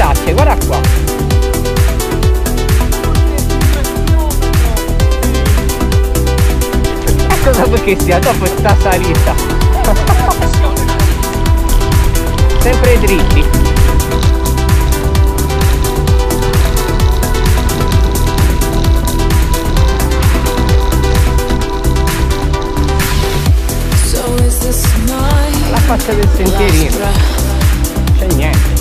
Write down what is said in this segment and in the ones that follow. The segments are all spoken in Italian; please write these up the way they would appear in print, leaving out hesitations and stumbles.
stacche, guarda qua. Cosa vuoi che sia dopo sta salita? Sempre dritti. La faccia del sentierino, c'è niente.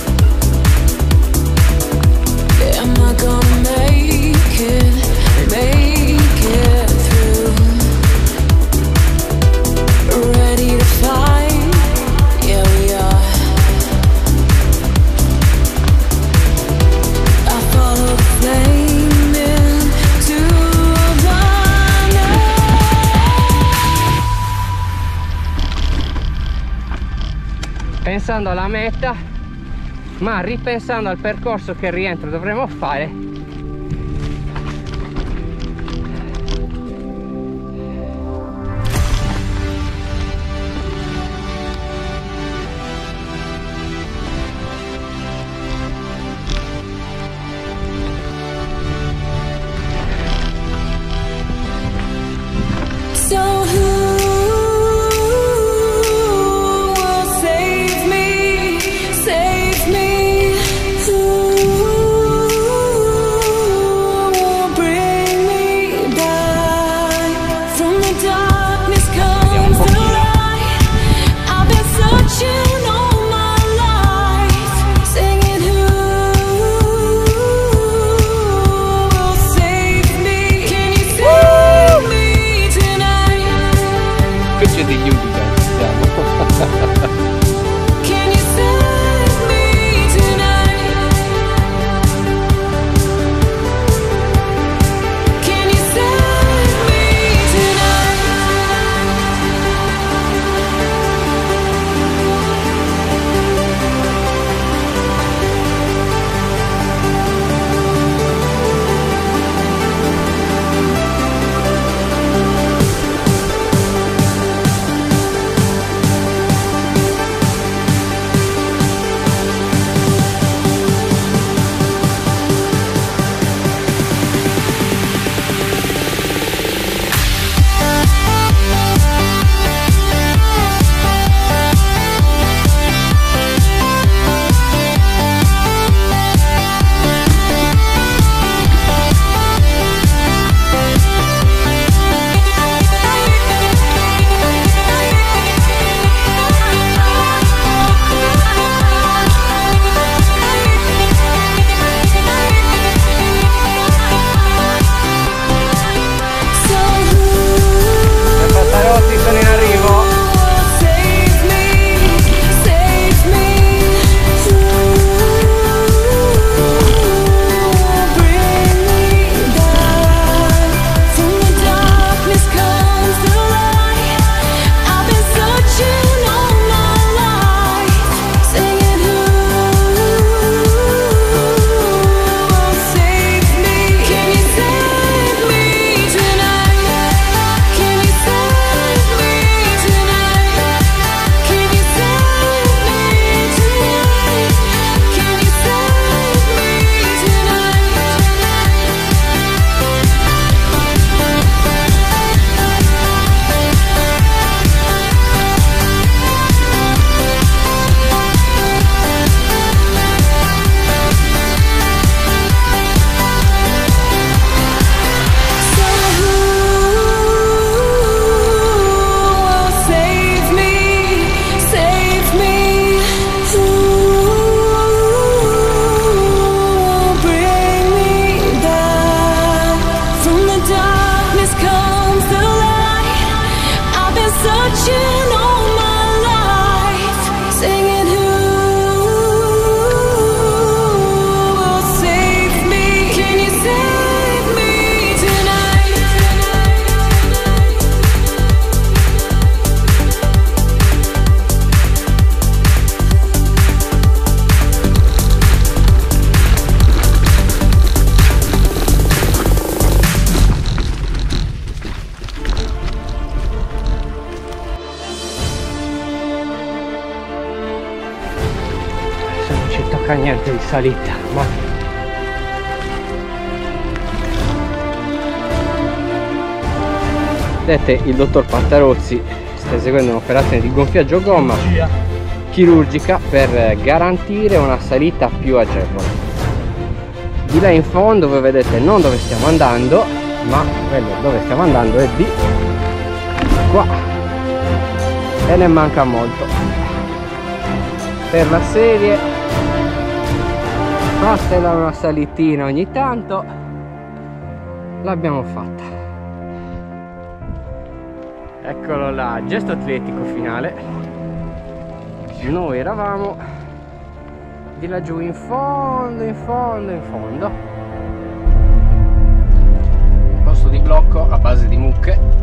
Pensando alla meta, ma ripensando al percorso che rientro dovremo fare, manca niente di salita, ma vedete il dottor Pattarozzi sta eseguendo un'operazione di gonfiaggio gomma chirurgica per garantire una salita più agevole. Di là in fondo voi vedete non dove stiamo andando, ma quello dove stiamo andando è di qua e ne manca molto. Per la serie fatela una salitina ogni tanto, l'abbiamo fatta. Eccolo là, gesto atletico finale. Noi eravamo di laggiù in fondo, in fondo, in fondo. Posto di blocco a base di mucche.